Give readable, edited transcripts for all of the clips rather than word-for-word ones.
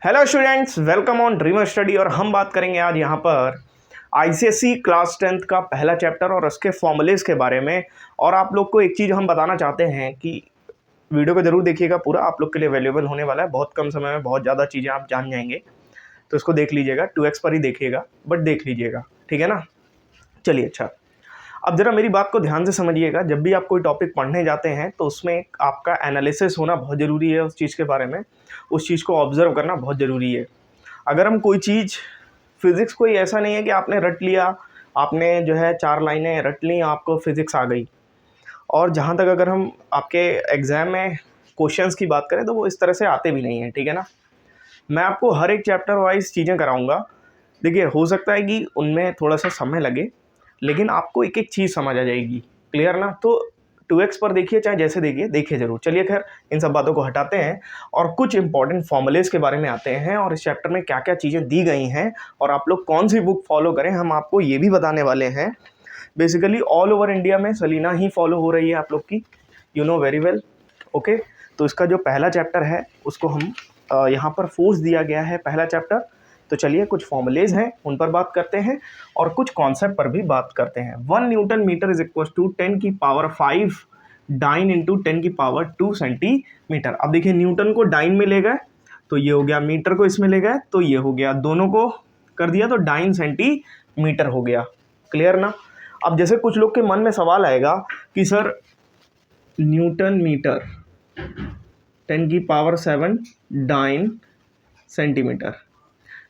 Hello students, welcome on dreamer study. और हम बात करेंगे आज यहाँ पर आईसीएसई क्लास 10th का पहला चैप्टर और उसके फॉर्मूलेस के बारे में। और आप लोग को एक चीज़ हम बताना चाहते हैं कि वीडियो को जरूर देखिएगा, पूरा आप लोग के लिए वैल्यूएबल होने वाला है। बहुत कम समय में बहुत ज़्यादा चीज़ें आप जान जाएंगे, तो इसको देख लीजिएगा। 2x पर ही देखिएगा, बट देख लीजिएगा, ठीक है ना। चलिए, अच्छा, अब जरा मेरी बात को ध्यान से समझिएगा। जब भी आप कोई टॉपिक पढ़ने जाते हैं तो उसमें आपका एनालिसिस होना बहुत ज़रूरी है उस चीज़ के बारे में, उस चीज़ को ऑब्जर्व करना बहुत ज़रूरी है। अगर हम कोई चीज़, फिज़िक्स कोई ऐसा नहीं है कि आपने रट लिया, आपने जो है 4 लाइनें रट ली, आपको फिज़िक्स आ गई। और जहाँ तक अगर हम आपके एग्ज़ाम में क्वेश्चंस की बात करें तो वो इस तरह से आते भी नहीं हैं, ठीक है ना। मैं आपको हर एक चैप्टर वाइज चीज़ें कराऊंगा। देखिए, हो सकता है कि उनमें थोड़ा सा समय लगे, लेकिन आपको एक एक चीज़ समझ आ जाएगी। क्लियर ना। तो 2x पर देखिए, चाहे जैसे देखिए ज़रूर। चलिए, खैर इन सब बातों को हटाते हैं और कुछ इंपॉर्टेंट फॉर्मूलेस के बारे में आते हैं और इस चैप्टर में क्या क्या चीज़ें दी गई हैं और आप लोग कौन सी बुक फॉलो करें, हम आपको ये भी बताने वाले हैं। बेसिकली ऑल ओवर इंडिया में सलीना ही फॉलो हो रही है आप लोग की, you know very well. Okay, तो इसका जो पहला चैप्टर है उसको हम यहाँ पर फोर्स दिया गया है, पहला चैप्टर। तो चलिए, कुछ फॉर्मूलेज हैं उन पर बात करते हैं और कुछ कॉन्सेप्ट पर भी बात करते हैं। 1 newton metre is equal to 10 की पावर 5 डाइन इंटू 10 की पावर 2 सेंटीमीटर। अब देखिए, न्यूटन को डाइन में ले गए तो ये हो गया, मीटर को इसमें ले गए तो ये हो गया, दोनों को कर दिया तो डाइन सेंटीमीटर हो गया। क्लियर ना। अब जैसे कुछ लोग के मन में सवाल आएगा कि सर, न्यूटन मीटर 10 की पावर 7 डाइन सेंटीमीटर,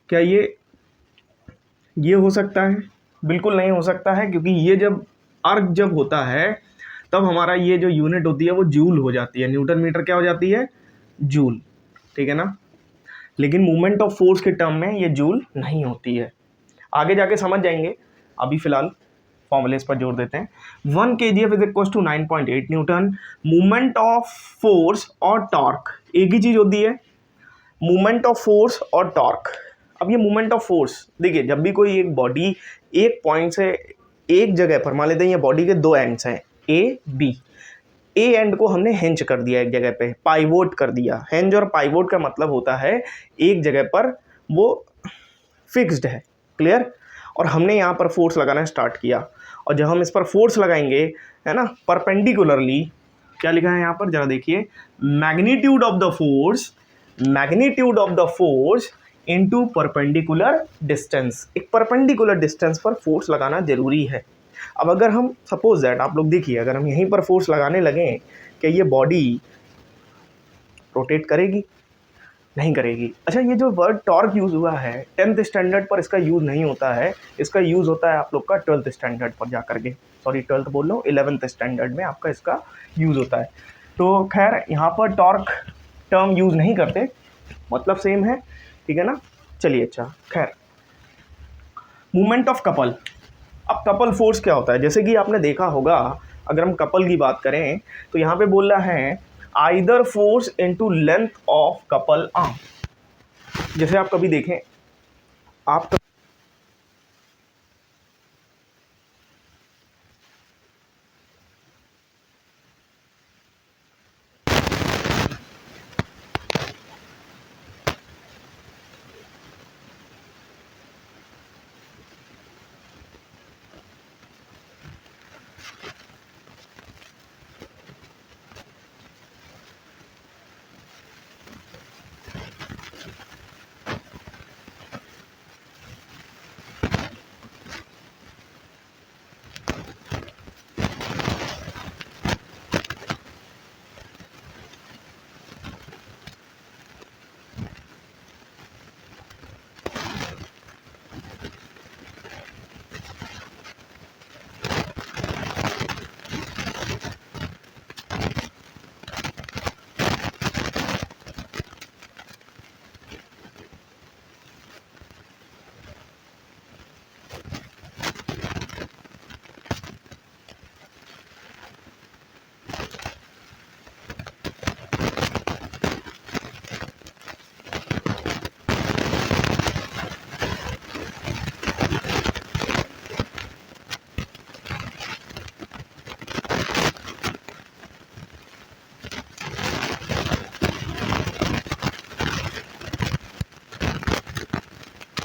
क्या ये हो सकता है? बिल्कुल नहीं हो सकता है, क्योंकि ये जब अर्ग जब होता है तब हमारा ये जो यूनिट होती है वो जूल हो जाती है। न्यूटन मीटर क्या हो जाती है? जूल, ठीक है ना। लेकिन मूवमेंट ऑफ फोर्स के टर्म में ये जूल नहीं होती है, आगे जाके समझ जाएंगे। अभी फिलहाल फॉर्मूले पर जोर देते हैं। 1 kgf is equal to 9.8 newton. Movement of force और टॉर्क एक ही चीज होती है, मूवमेंट ऑफ फोर्स और टॉर्क। अब ये मूवमेंट ऑफ फोर्स, देखिए, जब भी कोई एक बॉडी एक पॉइंट से एक जगह पर, मान लेते हैं ये बॉडी के 2 एंड्स हैं, ए बी। ए एंड को हमने हेंज कर दिया, एक जगह पे पाइवोट कर दिया। हेंज और पाइवोट का मतलब होता है एक जगह पर वो फिक्स्ड है। क्लियर। और हमने यहाँ पर फोर्स लगाना स्टार्ट किया, और जब हम इस पर फोर्स लगाएंगे, है ना, परपेंडिकुलरली, क्या लिखा है यहाँ पर जरा देखिए, magnitude of the force into perpendicular distance. एक परपेंडिकुलर डिस्टेंस पर फोर्स लगाना जरूरी है। अब अगर हम सपोज दैट, आप लोग देखिए, अगर हम यहीं पर फोर्स लगाने लगे, क्या ये बॉडी रोटेट करेगी? नहीं करेगी। अच्छा, ये जो वर्ड टॉर्क यूज हुआ है 10th स्टैंडर्ड पर इसका यूज नहीं होता है, इसका यूज होता है आप लोग का 12th स्टैंडर्ड पर जाकर के, सॉरी 12th बोल रहा हूँ, 11th स्टैंडर्ड में आपका इसका यूज होता है। तो खैर, यहाँ पर टॉर्क टर्म यूज नहीं करते, मतलब सेम है, ठीक है ना। चलिए, अच्छा, खैर, मूवमेंट ऑफ कपल। अब कपल फोर्स क्या होता है? जैसे कि आपने देखा होगा, अगर हम कपल की बात करें तो यहाँ पे बोल रहा है either force into length of couple arm. जैसे आप कभी देखें, आप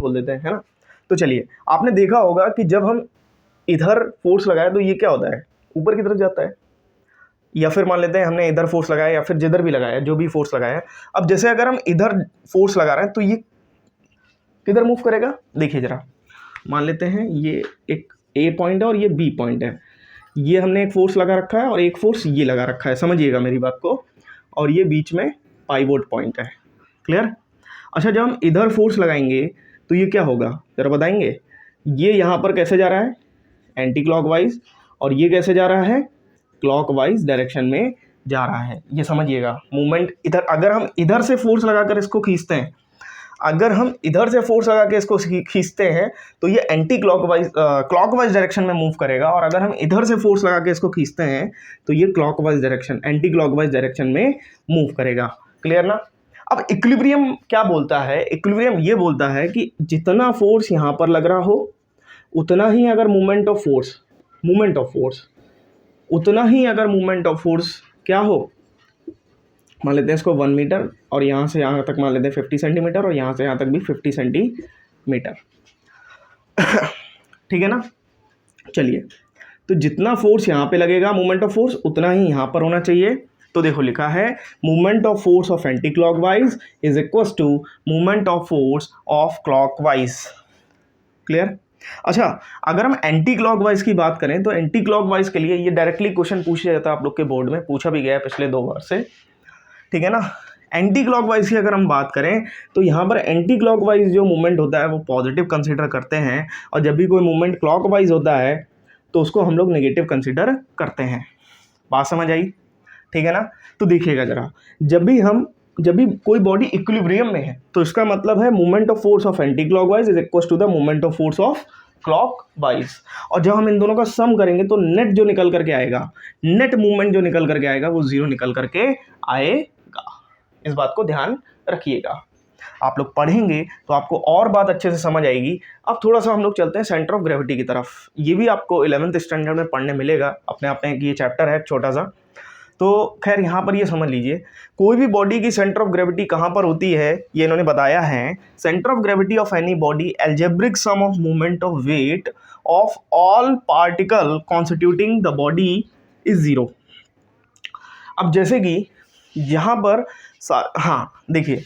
बोल देते हैं, है ना। तो चलिए, आपने देखा होगा कि जब हम इधर फोर्स लगाए तो ये क्या होता है, ऊपर की तरफ जाता है, या फिर मान लेते हैं हमने इधर फोर्स लगाया या फिर जिधर भी लगाया, जो भी फोर्स लगाया। अब जैसे अगर हम इधर फोर्स लगा रहे हैं तो ये किधर मूव करेगा, देखिए जरा, मान लेते हैं ये एक ए पॉइंट है और ये बी पॉइंट है, ये हमने एक फोर्स लगा रखा है और एक फोर्स ये लगा रखा है, समझिएगा मेरी बात को, और ये बीच में पाइवोट पॉइंट है। क्लियर। अच्छा, जब हम इधर फोर्स लगाएंगे तो ये क्या होगा, जरा बताएंगे। ये यहाँ पर कैसे जा रहा है, एंटी क्लॉकवाइज, और ये कैसे जा रहा है, क्लॉकवाइज डायरेक्शन में जा रहा है। ये समझिएगा मूवमेंट इधर, अगर हम इधर से फोर्स लगाकर इसको खींचते हैं, अगर हम इधर से फोर्स लगा के इसको खींचते हैं तो ये एंटी क्लॉकवाइज डायरेक्शन में मूव करेगा, और अगर हम इधर से फोर्स लगा के इसको खींचते हैं तो ये clockwise direction, anti clockwise direction में मूव करेगा। क्लियर ना। अब इक्विलिब्रियम क्या बोलता है, इक्विलिब्रियम ये बोलता है कि जितना फोर्स यहाँ पर लग रहा हो उतना ही अगर मूवमेंट ऑफ फोर्स उतना ही अगर मूवमेंट ऑफ फोर्स क्या हो, मान लेते हैं इसको 1 मीटर, और यहाँ से यहाँ तक मान लेते हैं 50 सेंटीमीटर, और यहाँ से यहाँ तक भी 50 सेंटीमीटर। ठीक है ना। चलिए, तो जितना फोर्स यहाँ पे लगेगा मूवमेंट ऑफ फोर्स उतना ही यहाँ पर होना चाहिए। तो देखो लिखा है movement of force of anticlockwise is equal to movement of force of clockwise. Clear. अच्छा, अगर हम एंटी क्लॉकवाइज की बात करें तो एंटी क्लॉकवाइज के लिए ये डायरेक्टली क्वेश्चन पूछा जाता है आप लोग के बोर्ड में, पूछा भी गया है पिछले 2 बार से। ठीक है ना। एंटी क्लॉकवाइज की अगर हम बात करें तो यहाँ पर एंटी क्लॉकवाइज जो मूवमेंट होता है वो पॉजिटिव कंसीडर करते हैं, और जब भी कोई मूवमेंट क्लॉकवाइज होता है तो उसको हम लोग नेगेटिव कंसीडर करते हैं। बात समझ आई। ठीक है ना। तो देखिएगा जरा, जब भी कोई बॉडी इक्विलिब्रियम में है तो इसका मतलब है movement of force of anticlockwise is equal to the movement of force of clockwise, और जब हम इन दोनों का सम करेंगे तो नेट जो निकल करके आएगा, नेट मूवमेंट जो निकल करके आएगा वो 0 निकल करके आएगा। इस बात को ध्यान रखिएगा। आप लोग पढ़ेंगे तो आपको और बात अच्छे से समझ आएगी। अब थोड़ा सा हम लोग चलते हैं सेंटर ऑफ ग्रेविटी की तरफ। ये भी आपको 11th स्टैंडर्ड में पढ़ने मिलेगा अपने आप में, ये चैप्टर है छोटा सा। तो खैर यहाँ पर ये समझ लीजिए, कोई भी बॉडी की सेंटर ऑफ ग्रेविटी कहाँ पर होती है ये इन्होंने बताया है। Centre of gravity of any body algebraic sum of movement of weight of all particle constituting the body is 0। अब जैसे कि यहाँ पर हाँ देखिए,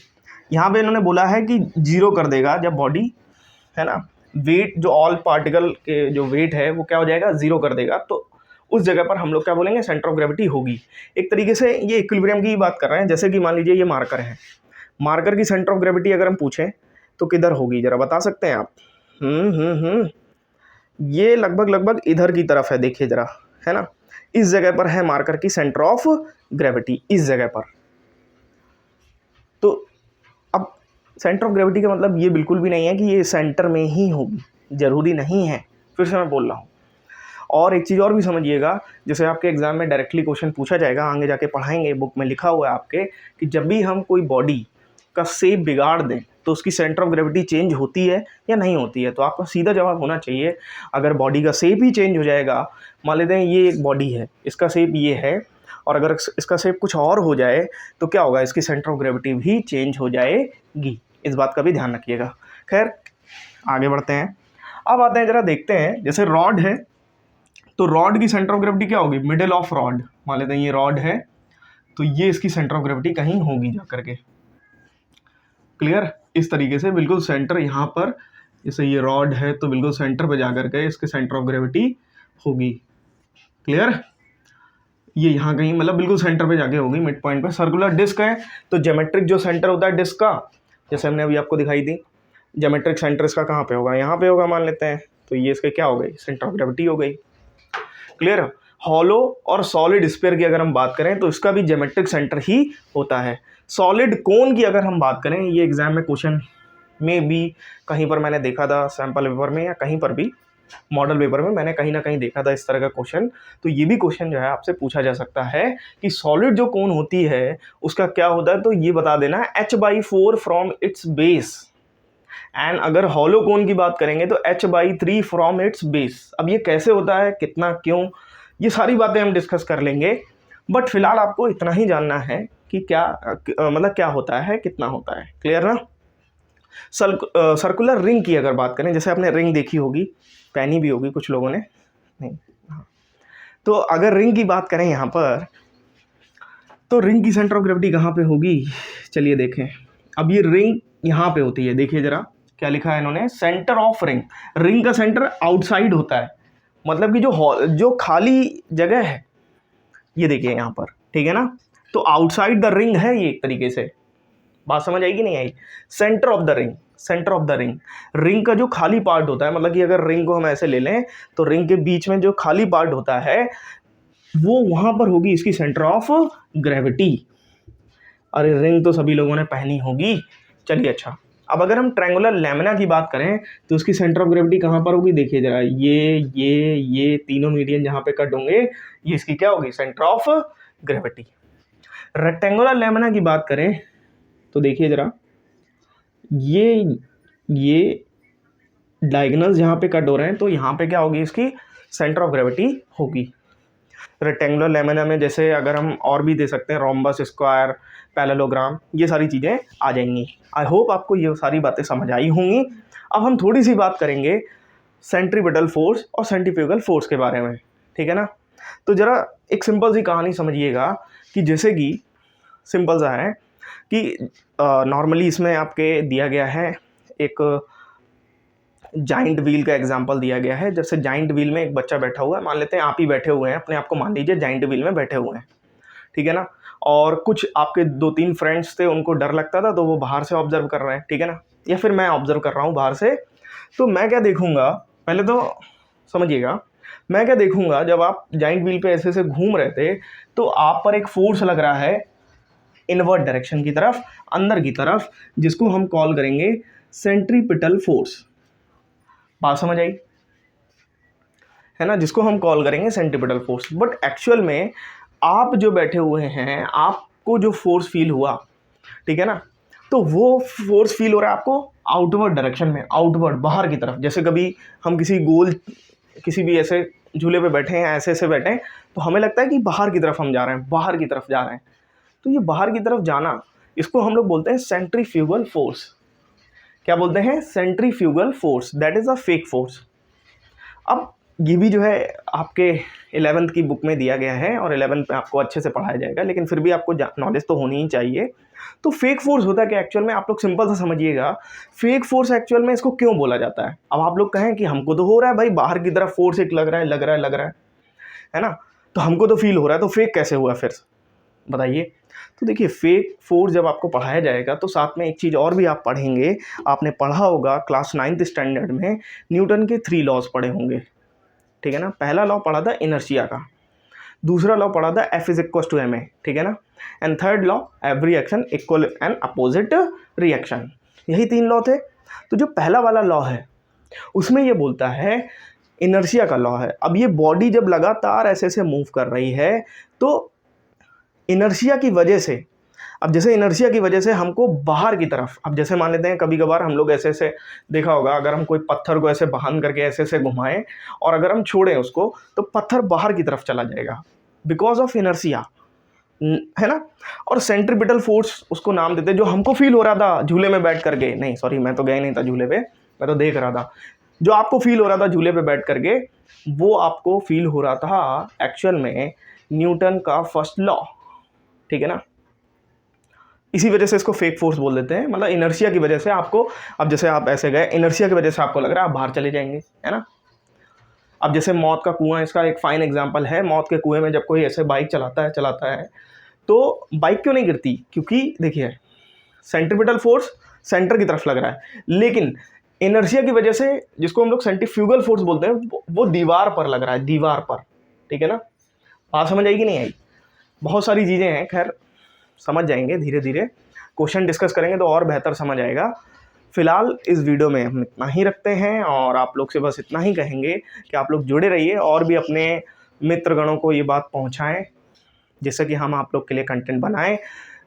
यहाँ पे इन्होंने बोला है कि 0 कर देगा जब बॉडी है ना, वेट जो ऑल पार्टिकल के जो वेट है वो क्या हो जाएगा, 0 कर देगा। तो उस जगह पर हम लोग क्या बोलेंगे, सेंटर ऑफ ग्रेविटी होगी। एक तरीके से ये इक्विलिब्रियम की बात कर रहे हैं। जैसे कि मान लीजिए ये मार्कर है, मार्कर की सेंटर ऑफ ग्रेविटी अगर हम पूछें तो किधर होगी, जरा बता सकते हैं आप। ये लगभग इधर की तरफ है, देखिए जरा, है ना, इस जगह पर है मार्कर की सेंटर ऑफ ग्रेविटी, इस जगह पर। तो अब सेंटर ऑफ ग्रेविटी का मतलब ये बिल्कुल भी नहीं है कि ये सेंटर में ही होगी, जरूरी नहीं है, फिर से मैं बोल रहा हूँ। और एक चीज़ और भी समझिएगा, जैसे आपके एग्जाम में डायरेक्टली क्वेश्चन पूछा जाएगा, आगे जाके पढ़ाएंगे, बुक में लिखा हुआ है आपके, कि जब भी हम कोई बॉडी का शेप बिगाड़ दें तो उसकी सेंटर ऑफ ग्रेविटी चेंज होती है या नहीं होती है। तो आपका सीधा जवाब होना चाहिए, अगर बॉडी का शेप ही चेंज हो जाएगा, मान लेते हैं ये एक बॉडी है, इसका शेप ये है, और अगर इसका शेप कुछ और हो जाए तो क्या होगा, इसकी सेंटर ऑफ ग्रेविटी भी चेंज हो जाएगी। इस बात का भी ध्यान रखिएगा। खैर आगे बढ़ते हैं। अब आते हैं, जरा देखते हैं, जैसे रॉड है तो रॉड की सेंटर ऑफ ग्रेविटी क्या होगी, मिडिल ऑफ रॉड। मान लेते हैं ये रॉड है तो ये इसकी सेंटर ऑफ ग्रेविटी कहीं होगी जा करके। क्लियर। इस तरीके से बिल्कुल सेंटर यहाँ पर, जैसे ये रॉड है तो बिल्कुल सेंटर पे जा करके इसके सेंटर ऑफ ग्रेविटी होगी। क्लियर। ये यहाँ कहीं मतलब बिल्कुल सेंटर पे जाके होगी, मिड पॉइंट पे। सर्कुलर डिस्क है तो ज्योमेट्रिक जो सेंटर होता है डिस्क का, जैसे हमने अभी आपको दिखाई दी, ज्योमेट्रिक सेंटर इसका कहाँ पे होगा, यहाँ पे होगा मान लेते हैं। तो ये इसके क्या हो गई, सेंटर ऑफ ग्रेविटी हो गई। क्लियर। हॉलो और सॉलिड स्फीयर की अगर हम बात करें तो इसका भी ज्योमेट्रिक सेंटर ही होता है। सॉलिड कोन की अगर हम बात करें, ये एग्जाम में क्वेश्चन में भी कहीं पर मैंने देखा था, सैम्पल पेपर में या कहीं पर भी मॉडल पेपर में मैंने कहीं ना कहीं देखा था इस तरह का क्वेश्चन। तो ये भी क्वेश्चन जो है आपसे पूछा जा सकता है कि सॉलिड जो कोन होती है उसका क्या होता है, तो ये बता देना है h/4 from its base. And अगर हॉलो कोन की बात करेंगे तो h/3 फ्रॉम इट्स बेस। अब ये कैसे होता है, कितना, क्यों, ये सारी बातें हम डिस्कस कर लेंगे, बट फिलहाल आपको इतना ही जानना है कि क्या मतलब क्या होता है, कितना होता है। क्लियर ना। सर्कुलर रिंग की अगर बात करें, जैसे आपने रिंग देखी होगी, पहनी भी होगी कुछ लोगों ने, नहीं, हाँ, तो अगर रिंग की बात करें यहाँ पर, तो रिंग की सेंटर ऑफ ग्रेविटी कहाँ पे होगी, चलिए देखें। अब ये रिंग यहाँ पे होती है, देखिए जरा क्या लिखा है इन्होंने, सेंटर ऑफ रिंग। रिंग का सेंटर आउटसाइड होता है, मतलब कि जो खाली जगह है, ये देखिए यहाँ पर, ठीक है ना, तो आउटसाइड द रिंग है ये एक तरीके से। बात समझ आएगी नहीं आई? Centre of the ring, centre of the ring, ring का जो खाली पार्ट होता है, मतलब कि अगर रिंग को हम ऐसे ले लें तो रिंग के बीच में जो खाली पार्ट होता है वो वहां पर होगी इसकी सेंटर ऑफ ग्रेविटी। अरे रिंग तो सभी लोगों ने पहनी होगी। चलिए अच्छा, अब अगर हम ट्रायंगुलर लैमिना की बात करें तो उसकी सेंटर ऑफ ग्रेविटी कहाँ पर होगी, देखिए जरा, ये तीनों मीडियन जहाँ पे कट होंगे ये इसकी क्या होगी, centre of gravity. Rectangular lamina की बात करें तो देखिए जरा, ये डायगोनल्स जहाँ पे कट हो रहे हैं तो यहाँ पे क्या होगी, इसकी सेंटर ऑफ ग्रेविटी होगी। रेक्टेंगुलर लैमिना में जैसे अगर हम और भी दे सकते हैं, रोम्बस, स्क्वायर, पैरेललोग्राम, ये सारी चीज़ें आ जाएंगी। आई होप आपको ये सारी बातें समझ आई होंगी। अब हम थोड़ी सी बात करेंगे सेंट्रीपिटल फोर्स और सेंट्रीफ्यूगल फोर्स के बारे में, ठीक है ना। तो ज़रा एक सिंपल सी कहानी समझिएगा कि जैसे कि सिंपल सा है कि नॉर्मली इसमें आपके दिया गया है एक जाइंट व्हील का एग्जांपल दिया गया है। जैसे जाइंट व्हील में एक बच्चा बैठा हुआ है, मान लेते हैं आप ही बैठे हुए हैं, अपने आप को मान लीजिए जाइंट व्हील में बैठे हुए हैं, ठीक है ना, और कुछ आपके 2-3 फ्रेंड्स थे, उनको डर लगता था तो वो बाहर से ऑब्जर्व कर रहे हैं, ठीक है ना, या फिर मैं ऑब्जर्व कर रहा हूँ बाहर से। तो मैं क्या देखूंगा, पहले तो समझिएगा, मैं क्या देखूंगा, जब आप जाइंट व्हील पे ऐसे ऐसे घूम रहे थे तो आप पर एक फोर्स लग रहा है इनवर्ट डायरेक्शन की तरफ, अंदर की तरफ, जिसको हम कॉल करेंगे सेंट्रीपिटल फोर्स। बात समझ आई है ना, जिसको हम कॉल करेंगे सेंट्रीपिटल फोर्स। बट एक्चुअल में आप जो बैठे हुए हैं, आपको जो फोर्स फील हुआ, ठीक है ना, तो वो फोर्स फील हो रहा है आपको आउटवर्ड डायरेक्शन में, आउटवर्ड, बाहर की तरफ। जैसे कभी हम किसी भी ऐसे झूले पे बैठे हैं, ऐसे ऐसे बैठे हैं, तो हमें लगता है कि बाहर की तरफ हम जा रहे हैं, बाहर की तरफ जा रहे हैं। तो ये बाहर की तरफ जाना, इसको हम लोग बोलते हैं सेंट्रीफ्यूगल फोर्स। क्या बोलते हैं, centrifugal force, that is a fake force. अब ये भी जो है आपके 11th की बुक में दिया गया है और 11th में आपको अच्छे से पढ़ाया जाएगा, लेकिन फिर भी आपको नॉलेज तो होनी ही चाहिए। तो फेक फोर्स होता है कि एक्चुअल में, आप लोग सिंपल सा समझिएगा, फेक फोर्स एक्चुअल में इसको क्यों बोला जाता है। अब आप लोग कहें कि हमको तो हो रहा है भाई, बाहर की तरफ फोर्स एक लग रहा है ना, तो हमको तो फील हो रहा है, तो फेक कैसे हुआ फिर, बताइए। तो देखिए, फेक फोर्स जब आपको पढ़ाया जाएगा तो साथ में एक चीज़ और भी आप पढ़ेंगे। आपने पढ़ा होगा क्लास 9th स्टैंडर्ड में न्यूटन के 3 लॉज पढ़े होंगे, ठीक है ना। पहला लॉ पढ़ा था इनर्शिया का, दूसरा लॉ पढ़ा था F is equal to ma, ठीक है ना, and third law every action equal and opposite reaction. यही 3 लॉ थे। तो जो पहला वाला लॉ है उसमें ये बोलता है, इनर्शिया का लॉ है, अब ये बॉडी जब लगातार ऐसे ऐसे मूव कर रही है तो इनर्शिया की वजह से, अब जैसे इनर्शिया की वजह से हमको बाहर की तरफ, अब जैसे मान लेते हैं कभी कभार हम लोग ऐसे ऐसे, देखा होगा, अगर हम कोई पत्थर को ऐसे बांध करके ऐसे ऐसे घुमाएं और अगर हम छोड़ें उसको तो पत्थर बाहर की तरफ चला जाएगा, बिकॉज ऑफ इनर्शिया, है ना। और सेंट्रीपिटल फोर्स उसको नाम देते हैं, जो हमको फील हो रहा था झूले में बैठ करके, नहीं सॉरी, मैं तो गया नहीं था झूले पे, मैं तो देख रहा था, जो आपको फील हो रहा था झूले पे बैठ करके, वो आपको फील हो रहा था एक्चुअल में न्यूटन का फर्स्ट लॉ, ठीक है ना। इसी वजह से इसको फेक फोर्स बोल देते हैं, मतलब इनर्शिया की वजह से आपको, अब जैसे आप ऐसे गए, इनर्शिया की वजह से आपको लग रहा है आप बाहर चले जाएंगे, है ना। अब जैसे मौत का कुआं इसका एक फाइन एग्जांपल है। मौत के कुएं में जब कोई ऐसे बाइक चलाता है तो बाइक क्यों नहीं गिरती, क्योंकि देखिए सेंट्रीपिटल फोर्स सेंटर की तरफ लग रहा है, लेकिन इनर्शिया की वजह से, जिसको हम लोग सेंट्रीफ्यूगल फोर्स बोलते हैं, वो दीवार पर लग रहा है, दीवार पर, ठीक है ना। बात समझ आई कि नहीं आई? बहुत सारी चीज़ें हैं, खैर समझ जाएंगे धीरे धीरे, क्वेश्चन डिस्कस करेंगे तो और बेहतर समझ आएगा। फिलहाल इस वीडियो में हम इतना ही रखते हैं और आप लोग से बस इतना ही कहेंगे कि आप लोग जुड़े रहिए और भी अपने मित्रगणों को ये बात पहुंचाएं, जिससे कि हम आप लोग के लिए कंटेंट बनाएं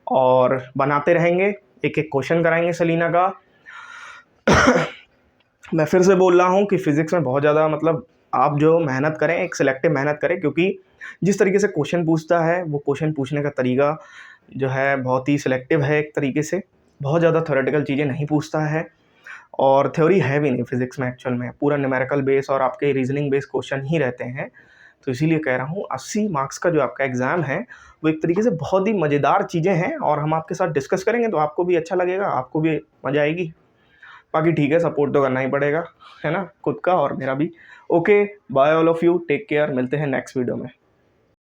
और बनाते रहेंगे। एक एक क्वेश्चन कराएंगे सलीना का। मैं फिर से बोल रहा हूँ कि फिज़िक्स में बहुत ज़्यादा, मतलब आप जो मेहनत करें, एक सिलेक्टिव मेहनत करें, क्योंकि जिस तरीके से क्वेश्चन पूछता है, वो क्वेश्चन पूछने का तरीका जो है बहुत ही सिलेक्टिव है, एक तरीके से बहुत ज़्यादा थ्योरेटिकल चीज़ें नहीं पूछता है। और थ्योरी है भी नहीं फिजिक्स में, एक्चुअल में पूरा न्यूमेरिकल बेस और आपके रीजनिंग बेस्ड क्वेश्चन ही रहते हैं। तो इसीलिए कह रहा हूँ 80 मार्क्स का जो आपका एग्ज़ाम है वो एक तरीके से बहुत ही मज़ेदार चीज़ें हैं, और हम आपके साथ डिस्कस करेंगे तो आपको भी अच्छा लगेगा, आपको भी मज़ा आएगी। बाकी ठीक है, सपोर्ट तो करना ही पड़ेगा, है ना, खुद का और मेरा भी। Okay, bye all of you, take care, मिलते हैं नेक्स्ट वीडियो में।